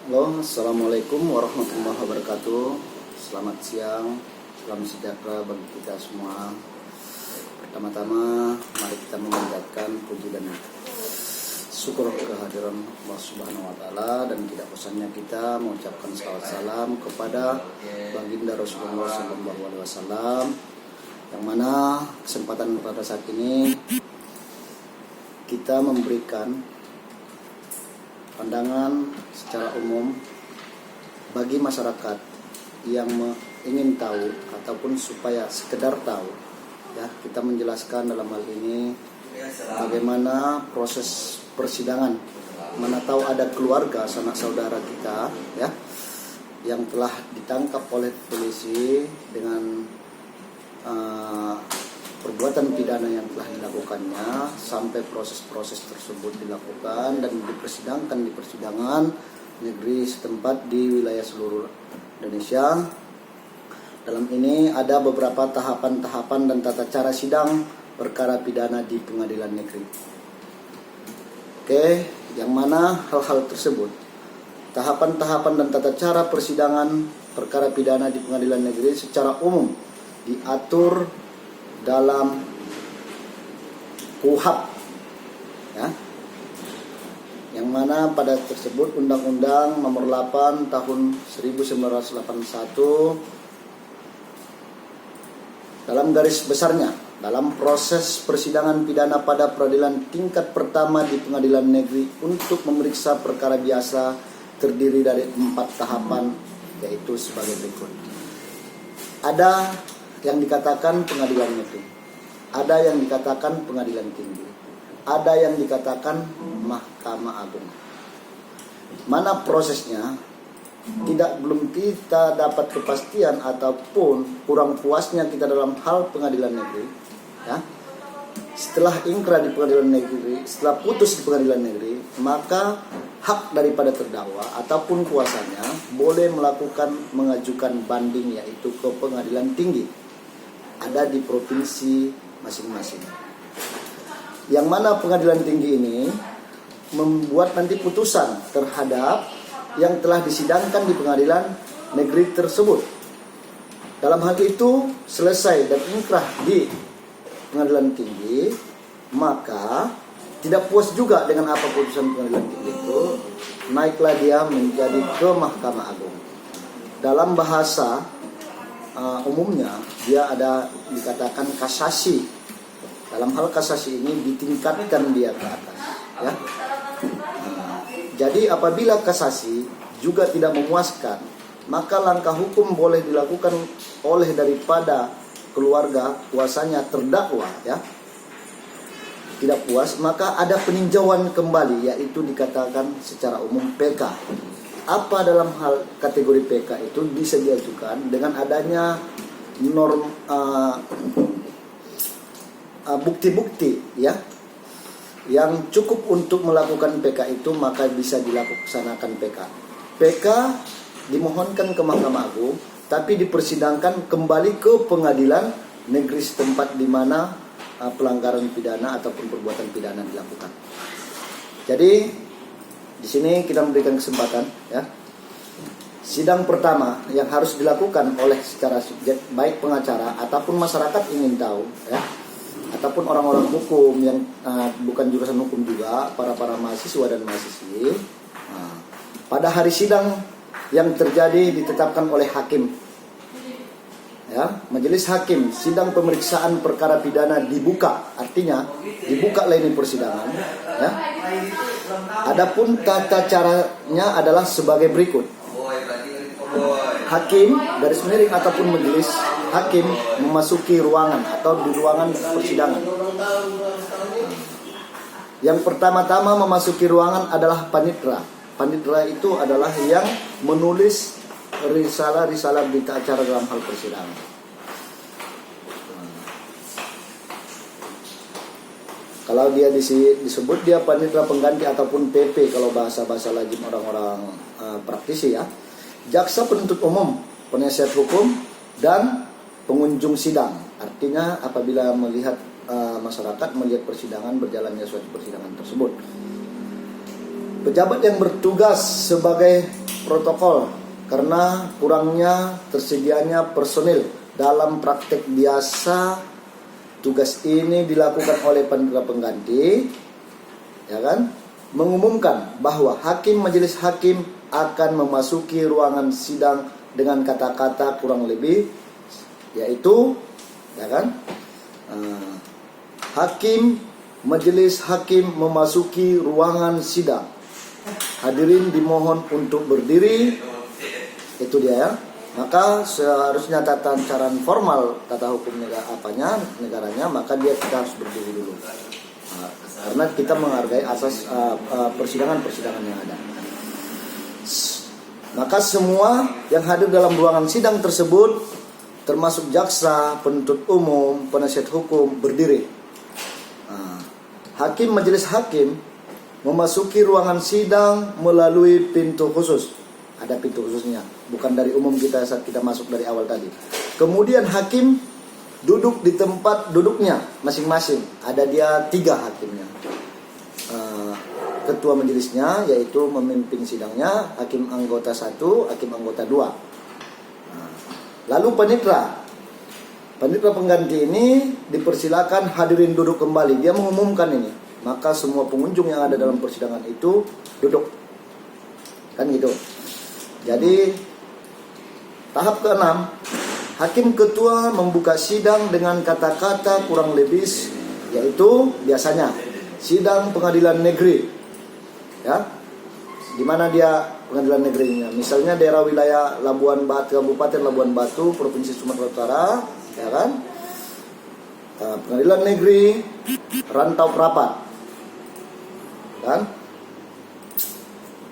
Halo, Assalamualaikum warahmatullahi wabarakatuh. Selamat siang, salam sejahtera bagi kita semua. Pertama-tama, mari kita memanjatkan puji dan syukur kehadiran Allah Subhanahu wa Ta'ala, dan tidak bosannya kita mengucapkan salawat salam kepada baginda Rasulullah SAW, yang mana kesempatan pada saat ini kita memberikan pandangan secara umum bagi masyarakat yang ingin tahu ataupun supaya sekedar tahu, ya, kita menjelaskan dalam hal ini bagaimana proses persidangan. Mana tahu ada keluarga sanak saudara kita, ya, yang telah ditangkap oleh polisi dengan perbuatan pidana yang telah dilakukannya, sampai proses-proses tersebut dilakukan dan dipersidangkan di persidangan negeri setempat di wilayah seluruh Indonesia. Dalam ini ada beberapa tahapan-tahapan dan tata cara sidang perkara pidana di pengadilan negeri. Oke, yang mana hal-hal tersebut, tahapan-tahapan dan tata cara persidangan perkara pidana di pengadilan negeri secara umum diatur dalam KUHP, ya, yang mana pada tersebut Undang-Undang Nomor 8 Tahun 1981, dalam garis besarnya, dalam proses persidangan pidana pada peradilan tingkat pertama di pengadilan negeri untuk memeriksa perkara biasa terdiri dari 4 tahapan, yaitu sebagai berikut. Ada yang dikatakan pengadilan negeri, ada yang dikatakan pengadilan tinggi, ada yang dikatakan Mahkamah Agung. Mana prosesnya belum kita dapat kepastian ataupun kurang puasnya kita dalam hal pengadilan negeri, ya. Setelah ingkrah di pengadilan negeri, setelah putus di pengadilan negeri, maka hak daripada terdakwa ataupun kuasanya boleh mengajukan banding, yaitu ke pengadilan tinggi, ada di provinsi masing-masing. Yang mana pengadilan tinggi ini membuat nanti putusan terhadap yang telah disidangkan di pengadilan negeri tersebut. Dalam hal itu selesai dan ingkrah di pengadilan tinggi, maka tidak puas juga dengan apa putusan pengadilan tinggi itu, naiklah dia menjadi ke Mahkamah Agung. Dalam bahasa umumnya dia ada dikatakan kasasi. Dalam hal kasasi ini ditingkatkan dia ke atas, ya. Jadi apabila kasasi juga tidak memuaskan, maka langkah hukum boleh dilakukan oleh daripada keluarga kuasanya terdakwa, ya. Tidak puas, maka ada peninjauan kembali, yaitu dikatakan secara umum PK. Apa dalam hal kategori PK itu bisa diajukan dengan adanya bukti-bukti, ya, yang cukup untuk melakukan PK itu, maka bisa dilaksanakan PK. PK dimohonkan ke Mahkamah Agung, tapi dipersidangkan kembali ke pengadilan negeri setempat di mana pelanggaran pidana ataupun perbuatan pidana dilakukan. Jadi di sini kita memberikan kesempatan, ya, sidang pertama yang harus dilakukan oleh secara subjek, baik pengacara ataupun masyarakat ingin tahu, ya, ataupun orang-orang hukum yang bukan jurusan hukum juga, para mahasiswa dan mahasiswi. Pada hari sidang yang terjadi ditetapkan oleh hakim, ya, majelis hakim, sidang pemeriksaan perkara pidana dibuka, artinya dibuka lain persidangan, ya. Adapun tata caranya adalah sebagai berikut. Hakim garis miring ataupun majelis hakim memasuki ruangan atau di ruangan persidangan. Yang pertama-tama memasuki ruangan adalah panitera. Panitera itu adalah yang menulis risalah berita acara dalam hal persidangan. Kalau dia disebut dia panitera pengganti ataupun PP kalau bahasa lazim orang-orang praktisi, ya. Jaksa penuntut umum, penasihat hukum, dan pengunjung sidang. Artinya apabila melihat masyarakat melihat persidangan berjalannya suatu persidangan tersebut. Pejabat yang bertugas sebagai protokol karena kurangnya tersedianya personil. Dalam praktek biasa, tugas ini dilakukan oleh panitia pengganti, ya kan? Mengumumkan bahwa hakim majelis hakim akan memasuki ruangan sidang dengan kata-kata kurang lebih, yaitu, ya kan? Hakim majelis hakim memasuki ruangan sidang. Hadirin dimohon untuk berdiri. Itu dia ya. Maka seharusnya tataran formal tata hukum negaranya, maka kita harus berdiri dulu. Karena kita menghargai asas persidangan-persidangan yang ada. Maka semua yang hadir dalam ruangan sidang tersebut, termasuk jaksa, penuntut umum, penasihat hukum, berdiri. Hakim majelis hakim memasuki ruangan sidang melalui pintu khusus. Ada pintu khususnya, bukan dari umum kita saat kita masuk dari awal tadi. Kemudian hakim duduk di tempat duduknya masing-masing. Ada dia 3 hakimnya. Ketua majelisnya, yaitu memimpin sidangnya, hakim anggota 1, hakim anggota 2. Lalu panitera pengganti ini dipersilakan hadirin duduk kembali. Dia mengumumkan ini, maka semua pengunjung yang ada dalam persidangan itu duduk, kan gitu. Jadi tahap ke-6, hakim ketua membuka sidang dengan kata-kata kurang lebih, yaitu biasanya sidang pengadilan negeri, ya, di mana dia pengadilan negerinya, misalnya daerah wilayah Labuan Batu, Kabupaten Labuan Batu, Provinsi Sumatera Utara, ya kan, pengadilan negeri Rantau Prapat, kan.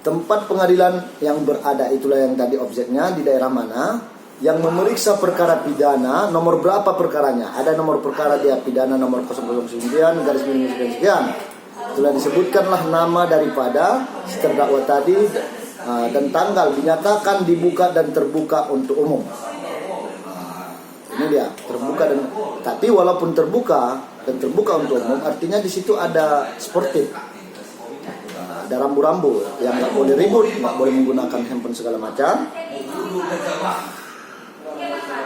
Tempat pengadilan yang berada itulah yang tadi objeknya di daerah mana, yang memeriksa perkara pidana, nomor berapa perkaranya. Ada nomor perkara dia pidana nomor 009 garis miring sekian. Itulah disebutkanlah nama daripada si terdakwa tadi dan tanggal, dinyatakan dibuka dan terbuka untuk umum. Ini dia, terbuka dan, tapi walaupun terbuka dan terbuka untuk umum, artinya di situ ada sportif. Ada rambu-rambu yang nggak boleh ribut, nggak boleh menggunakan handphone segala macam.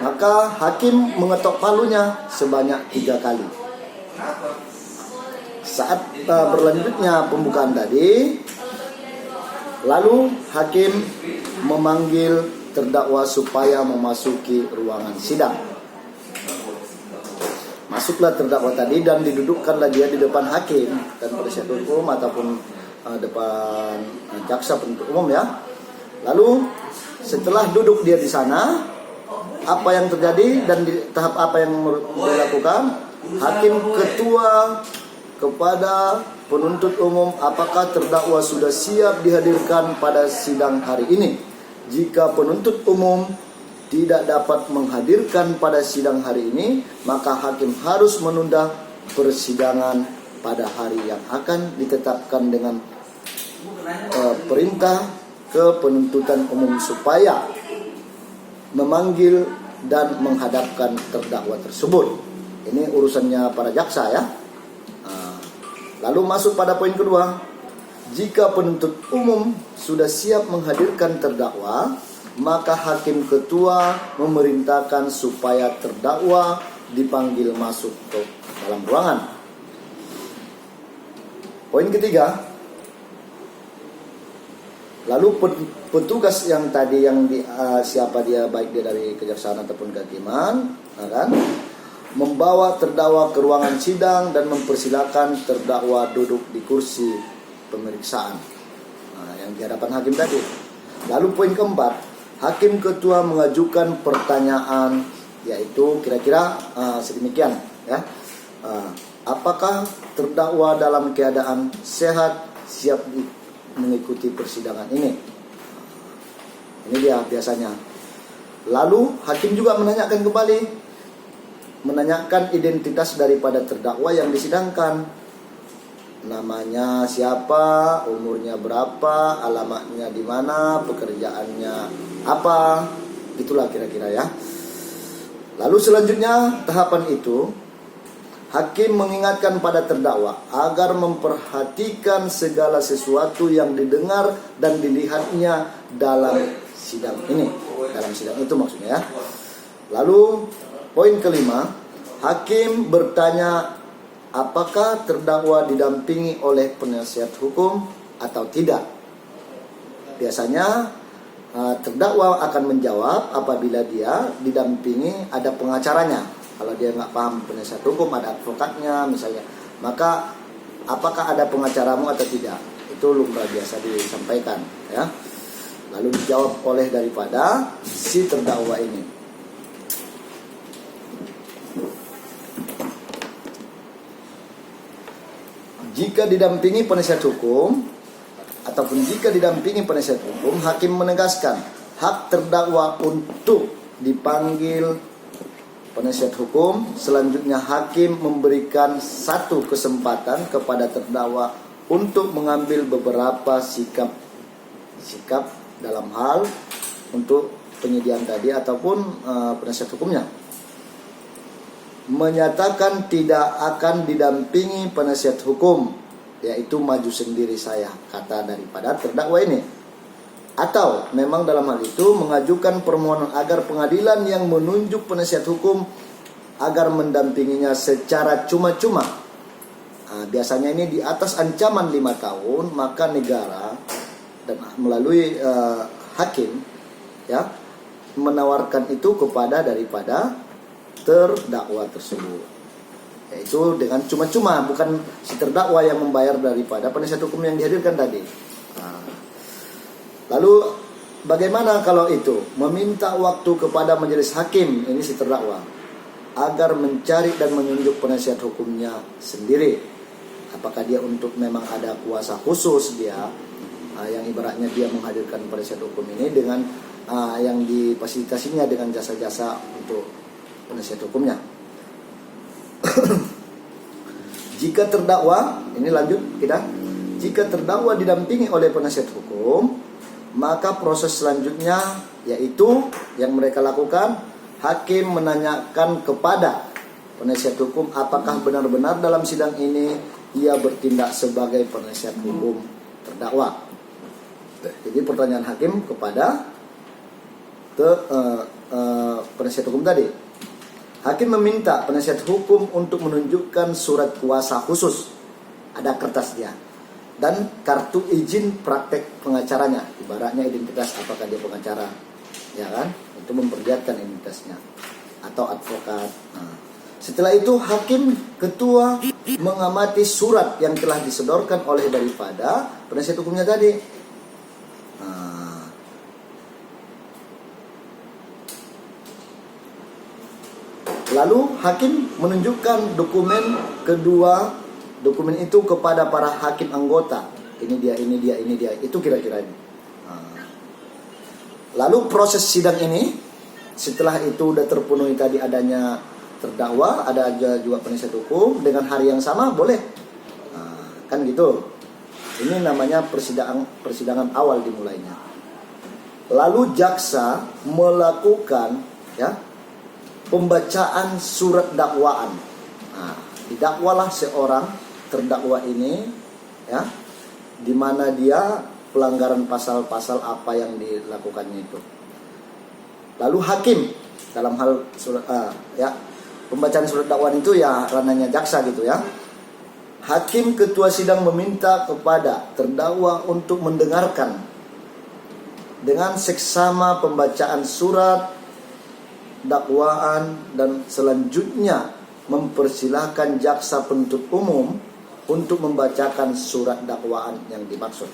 Maka hakim mengetok palunya sebanyak 3 kali. Saat berlanjutnya pembukaan tadi, lalu hakim memanggil terdakwa supaya memasuki ruangan sidang. Masuklah terdakwa tadi dan didudukkanlah dia di depan hakim dan penasihat hukum ataupun depan jaksa penuntut umum, ya. Lalu setelah duduk dia di sana, apa yang terjadi dan di tahap apa yang dilakukan? Hakim ketua kepada penuntut umum, apakah terdakwa sudah siap dihadirkan pada sidang hari ini? Jika penuntut umum tidak dapat menghadirkan pada sidang hari ini, maka hakim harus menunda persidangan pada hari yang akan ditetapkan dengan perintah ke penuntutan umum supaya memanggil dan menghadapkan terdakwa tersebut. Ini urusannya para jaksa, ya. Lalu masuk pada poin kedua. Jika penuntut umum sudah siap menghadirkan terdakwa, maka hakim ketua memerintahkan supaya terdakwa dipanggil masuk ke dalam ruangan. Poin ketiga, lalu petugas yang tadi siapa dia, baik dia dari kejaksaan ataupun kehakiman, kan, membawa terdakwa ke ruangan sidang dan mempersilakan terdakwa duduk di kursi pemeriksaan yang di hadapan hakim tadi. Lalu poin keempat, hakim ketua mengajukan pertanyaan, yaitu kira-kira sedemikian, ya. Apakah terdakwa dalam keadaan sehat, siap mengikuti persidangan ini? Ini dia biasanya. Lalu hakim juga menanyakan kembali, menanyakan identitas daripada terdakwa yang disidangkan. Namanya siapa, umurnya berapa, alamatnya di mana, pekerjaannya apa, gitulah kira-kira, ya. Lalu selanjutnya tahapan itu, Hakim mengingatkan pada terdakwa agar memperhatikan segala sesuatu yang didengar dan dilihatnya dalam sidang ini. Dalam sidang itu maksudnya ya. Lalu poin kelima, hakim bertanya apakah terdakwa didampingi oleh penasihat hukum atau tidak. Biasanya terdakwa akan menjawab apabila dia didampingi ada pengacaranya. Kalau dia nggak paham penasihat hukum, ada advokatnya misalnya, maka apakah ada pengacaramu atau tidak? Itu lumrah biasa disampaikan, ya. Lalu dijawab oleh daripada si terdakwa ini. Jika didampingi penasihat hukum ataupun jika didampingi penasihat hukum, hakim menegaskan hak terdakwa untuk dipanggil penasihat hukum. Selanjutnya hakim memberikan satu kesempatan kepada terdakwa untuk mengambil beberapa sikap dalam hal untuk penyediaan tadi ataupun penasihat hukumnya. Menyatakan tidak akan didampingi penasihat hukum, yaitu maju sendiri saya, kata daripada terdakwa ini. Atau memang dalam hal itu mengajukan permohonan agar pengadilan yang menunjuk penasihat hukum agar mendampinginya secara cuma-cuma. Biasanya ini di atas ancaman 5 tahun, maka negara dan melalui hakim ya menawarkan itu kepada daripada terdakwa tersebut. Yaitu dengan cuma-cuma, bukan si terdakwa yang membayar daripada penasihat hukum yang dihadirkan tadi. Lalu bagaimana kalau itu? Meminta waktu kepada majelis hakim, ini si terdakwa, agar mencari dan menunjuk penasihat hukumnya sendiri. Apakah dia untuk memang ada kuasa khusus dia, yang ibaratnya dia menghadirkan penasihat hukum ini dengan yang difasilitasinya dengan jasa-jasa untuk penasihat hukumnya. Jika terdakwa, ini lanjut kita. Jika terdakwa didampingi oleh penasihat hukum, maka proses selanjutnya yaitu yang mereka lakukan, hakim menanyakan kepada penasihat hukum apakah benar-benar dalam sidang ini ia bertindak sebagai penasihat hukum terdakwa. Jadi pertanyaan hakim kepada penasihat hukum tadi. Hakim meminta penasihat hukum untuk menunjukkan surat kuasa khusus, ada kertasnya, dan kartu izin praktek pengacaranya, ibaratnya identitas apakah dia pengacara, ya kan, untuk memperlihatkan identitasnya atau advokat. Setelah itu hakim ketua mengamati surat yang telah disodorkan oleh daripada penasihat hukumnya tadi. Lalu hakim menunjukkan dokumen itu kepada para hakim anggota. Ini dia. Itu kira-kira ini. Lalu proses sidang ini, setelah itu udah terpenuhi tadi adanya terdakwa, ada aja juga penasihat hukum dengan hari yang sama, boleh. Kan gitu. Ini namanya persidangan awal dimulainya. Lalu jaksa melakukan pembacaan surat dakwaan. Didakwalah seorang terdakwa ini, ya, di mana dia pelanggaran pasal-pasal apa yang dilakukannya itu. Lalu hakim dalam hal pembacaan surat dakwaan itu ya ranahnya jaksa gitu ya. Hakim ketua sidang meminta kepada terdakwa untuk mendengarkan dengan seksama pembacaan surat dakwaan dan selanjutnya mempersilahkan jaksa penuntut umum untuk membacakan surat dakwaan yang dimaksud.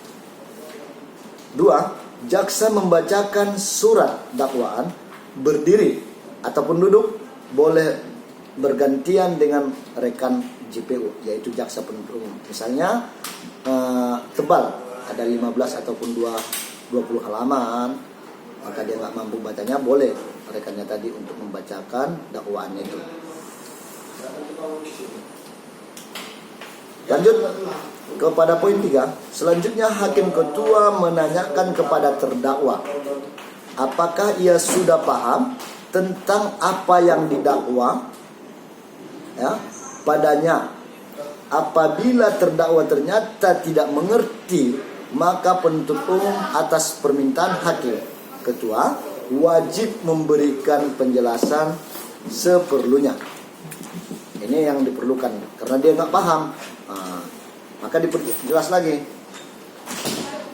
2. Jaksa membacakan surat dakwaan berdiri ataupun duduk, boleh bergantian dengan rekan JPU, yaitu jaksa penuntut umum. Misalnya tebal, ada 15 ataupun 20 halaman, maka dia nggak mampu bacanya, boleh rekannya tadi untuk membacakan dakwaannya itu. Lanjut kepada poin 3. Selanjutnya hakim ketua menanyakan kepada terdakwa apakah ia sudah paham tentang apa yang didakwa, ya, padanya. Apabila terdakwa ternyata tidak mengerti, maka penuntut umum atas permintaan hakim ketua wajib memberikan penjelasan seperlunya. Ini yang diperlukan, karena dia nggak paham. Maka diperjelas lagi.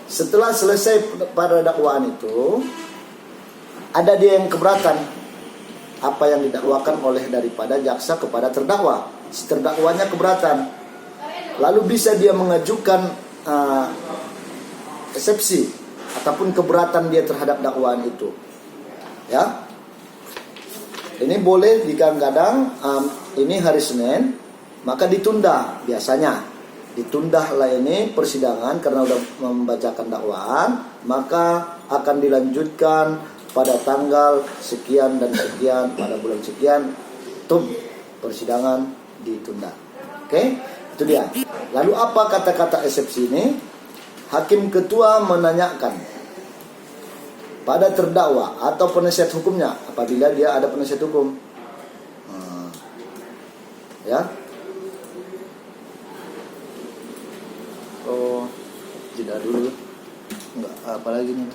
Setelah selesai pada dakwaan itu, ada dia yang keberatan apa yang didakwakan oleh daripada jaksa kepada terdakwa. Si terdakwanya keberatan, lalu bisa dia mengajukan eksepsi ataupun keberatan dia terhadap dakwaan itu. Ya, ini boleh kadang-kadang ini hari Senin, maka ditunda biasanya. Ditundalah ini persidangan karena sudah membacakan dakwaan, maka akan dilanjutkan pada tanggal sekian dan sekian pada bulan sekian, persidangan ditunda. Oke, itu dia. Lalu apa kata-kata eksepsi ini? Hakim ketua menanyakan pada terdakwa atau penasihat hukumnya apabila dia ada penasihat hukum. Ya. Oh, tidak dulu. Enggak, apalagi nih.